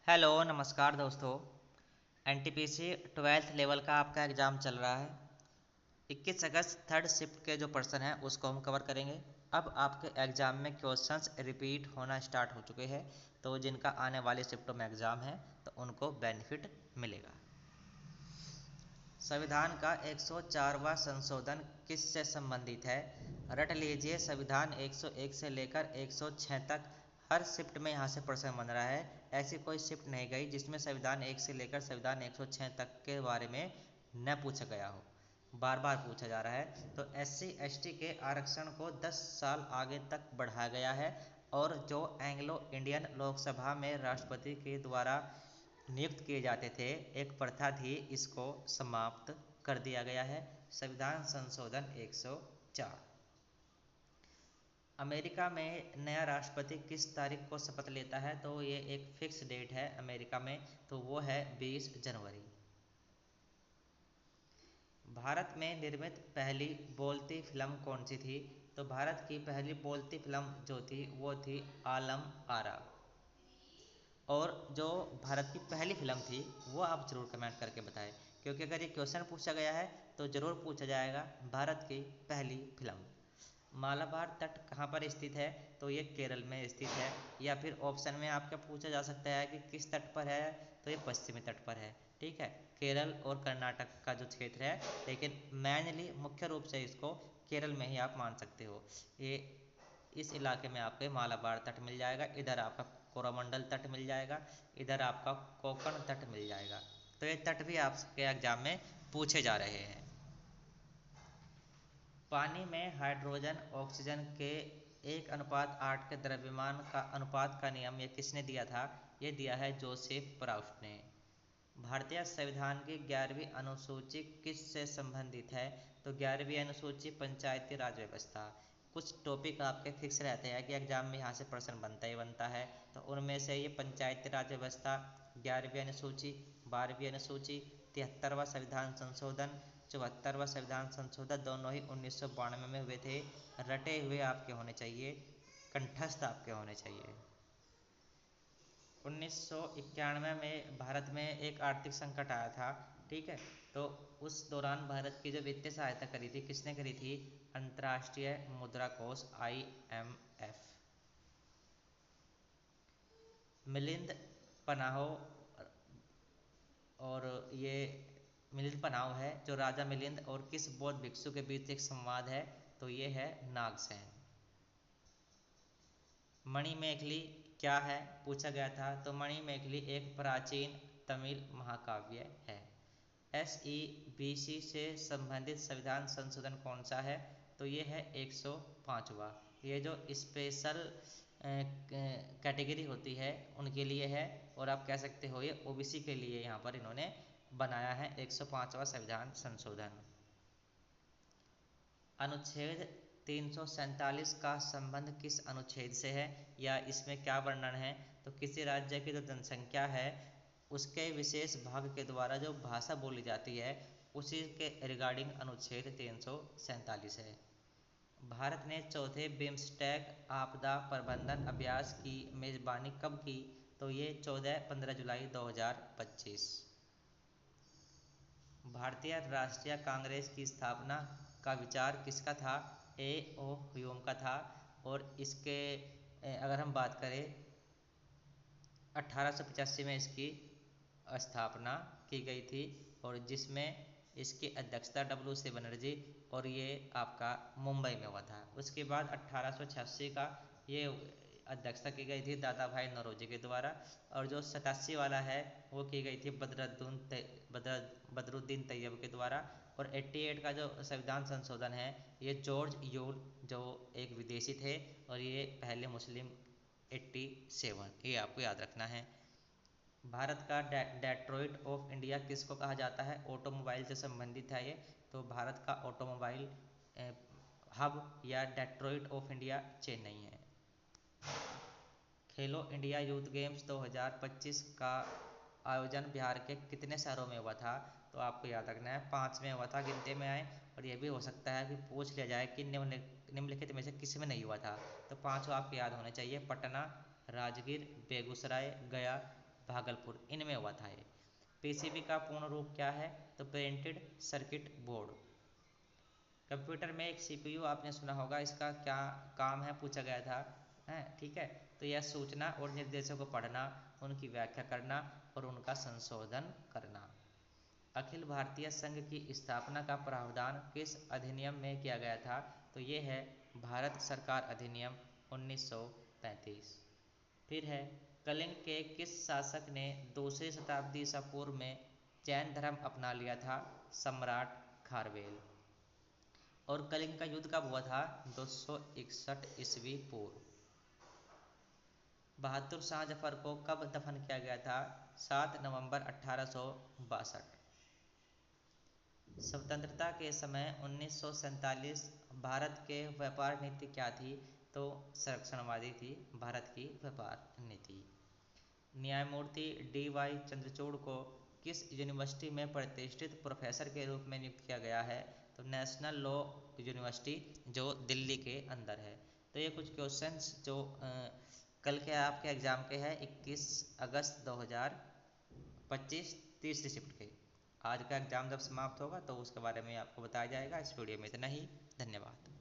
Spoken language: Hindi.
हेलो नमस्कार दोस्तों। एनटीपीसी 12th लेवल का आपका एग्ज़ाम चल रहा है। 21 अगस्त थर्ड शिफ्ट के जो पर्सन हैं उसको हम कवर करेंगे। अब आपके एग्ज़ाम में क्वेश्चंस रिपीट होना स्टार्ट हो चुके हैं, तो जिनका आने वाली शिफ्टों में एग्ज़ाम है तो उनको बेनिफिट मिलेगा। संविधान का 104वां संशोधन किससे संबंधित है? रट लीजिए, संविधान 101 से लेकर 106 तक हर शिफ्ट में यहाँ से प्रश्न बन रहा है। ऐसी कोई शिफ्ट नहीं गई जिसमें संविधान 1 से लेकर संविधान 106 तक के बारे में न पूछा गया हो। बार बार पूछा जा रहा है। तो SC ST के आरक्षण को 10 साल आगे तक बढ़ाया गया है, और जो एंग्लो इंडियन लोकसभा में राष्ट्रपति के द्वारा नियुक्त किए जाते थे, एक प्रथा थी, इसको समाप्त कर दिया गया है। संविधान संशोधन 104। अमेरिका में नया राष्ट्रपति किस तारीख को शपथ लेता है? तो ये एक फिक्स डेट है अमेरिका में, तो वो है 20 जनवरी। भारत में निर्मित पहली बोलती फिल्म कौन सी थी? तो भारत की पहली बोलती फिल्म जो थी वो थी आलम आरा। और जो भारत की पहली फिल्म थी वो आप ज़रूर कमेंट करके बताएं, क्योंकि अगर ये क्वेश्चन पूछा गया है तो ज़रूर पूछा जाएगा भारत की पहली फिल्म। मालाबार तट कहाँ पर स्थित है? तो ये केरल में स्थित है। या फिर ऑप्शन में आपका पूछा जा सकता है कि किस तट पर है? तो ये पश्चिमी तट पर है। ठीक है, केरल और कर्नाटक का जो क्षेत्र है, लेकिन मैनली मुख्य रूप से इसको केरल में ही आप मान सकते हो। ये इस इलाके में आपके मालाबार तट मिल जाएगा, इधर आपका कोरोमंडल तट मिल जाएगा, इधर आपका कोकण तट मिल जाएगा। तो ये तट भी आपके एग्जाम में पूछे जा रहे हैं। पानी में हाइड्रोजन ऑक्सीजन के 1:8 के द्रव्यमान का अनुपात का नियम ये किसने दिया था? ये दिया है जोसेफ प्राउस्ट ने। भारतीय संविधान की 11वीं अनुसूची किससे संबंधित है? तो 11वीं अनुसूची पंचायती राज व्यवस्था। कुछ टॉपिक आपके फिक्स रहते हैं कि एग्जाम में यहाँ से प्रश्न बनता ही बनता है, तो उनमें से ये पंचायती राज व्यवस्था, 11वीं अनुसूची, 12वीं अनुसूची, 73वां संविधान संशोधन, 74वां संविधान संशोधन, दोनों ही 1992 में हुए थे। रटे हुए आपके होने चाहिए, कंठस्थ आपके होने चाहिए। 1991 में भारत में एक आर्थिक संकट आया था। ठीक है, तो उस दौरान भारत की जो वित्तीय सहायता करी थी, किसने करी थी? अंतर्राष्ट्रीय मुद्रा कोष IMF। मिलिंद पनाहो, और ये मिलिंद पनाहो है जो राजा मिलिंद और किस बौद्ध भिक्षु के बीच एक संवाद है? तो ये है नागसेन। मणिमेखली क्या है पूछा गया था? तो मणिमेखली एक प्राचीन तमिल महाकाव्य है। SEBC से संबंधित संविधान संशोधन कौन सा है? तो ये है 105वां। ये जो स्पेशल कैटेगरी होती है उनके लिए है, और आप कह सकते हो ये OBC के लिए यहाँ पर इन्होंने बनाया है 105वां संविधान संशोधन। अनुच्छेद 347 का संबंध किस अनुच्छेद से है, या इसमें क्या वर्णन है? तो किसी राज्य की जो जनसंख्या है उसके विशेष भाग के द्वारा जो भाषा बोली जाती है उसी के रिगार्डिंग अनुच्छेद 347 है। भारत ने चौथे बिम्स्टेक आपदा प्रबंधन अभ्यास की मेज़बानी कब की? तो ये 14-15 जुलाई 2025। भारतीय राष्ट्रीय कांग्रेस की स्थापना का विचार किसका था? A.O. ह्यूम का था। और इसके अगर हम बात करें 1885 में इसकी स्थापना की गई थी, और जिसमें इसकी अध्यक्षता W.C. बनर्जी, और ये आपका मुंबई में हुआ था। उसके बाद 1886 का ये अध्यक्षता की गई थी दादा भाई नौरोजी के द्वारा, और जो 87 वाला है वो की गई थी बदरुद्दीन तैयब के द्वारा। और 88 का जो संविधान संशोधन है ये जॉर्ज यूल जो एक विदेशी थे, और ये पहले मुस्लिम 87, ये आपको याद रखना है। भारत का डेट्रॉइट ऑफ इंडिया किसको कहा जाता है? ऑटोमोबाइल से संबंधित है ये, तो भारत का ऑटोमोबाइल हब या डेट्रॉइट ऑफ इंडिया चेन्नई है। खेलो इंडिया यूथ गेम्स 2025 का आयोजन बिहार के कितने शहरों में हुआ था? तो आपको याद रखना है 5 में हुआ था, गिनते में आए। और ये भी हो सकता है कि पूछ लिया जाए कि निम्नलिखित में से किस में नहीं हुआ था, तो 5 आपको याद होने चाहिए: पटना, राजगीर, बेगूसराय, गया, भागलपुर, इनमें हुआ था ये। पीसीबी का पूर्ण रूप क्या है? तो प्रिंटेड सर्किट बोर्ड। कंप्यूटर में एक सीपीयू आपने सुना होगा, इसका क्या काम है पूछा गया था, है ठीक है। तो यह सूचना और निर्देशों को पढ़ना, उनकी व्याख्या करना और उनका संशोधन करना। अखिल भारतीय संघ की स्थापना का प्रावधान किस अधिनियम में किया गया था? तो ये है भारत सरकार अधिनियम 1935। फिर है, कलिंग के किस शासक ने दूसरी शताब्दी ईसा पूर्व में जैन धर्म अपना लिया था? सम्राट खारवेल। और कलिंग का युद्ध कब हुआ था? 261 ईस्वी पूर्व। बहादुर शाह जफर को कब दफन किया गया था? 7 नवंबर 1862। स्वतंत्रता के समय 1947 भारत के व्यापार नीति क्या थी? तो संरक्षणवादी थी भारत की व्यापार नीति। न्यायमूर्ति डी.वाई. चंद्रचूड़ को किस यूनिवर्सिटी में प्रतिष्ठित प्रोफेसर के रूप में नियुक्त किया गया है? तो नेशनल लॉ यूनिवर्सिटी जो दिल्ली के अंदर है। तो ये कुछ क्वेश्चंस जो कल के आपके एग्जाम के हैं 21 अगस्त 2025 तीसरी शिफ्ट के। आज का एग्जाम जब समाप्त होगा तो उसके बारे में आपको बताया जाएगा। इस वीडियो में इतना ही, धन्यवाद।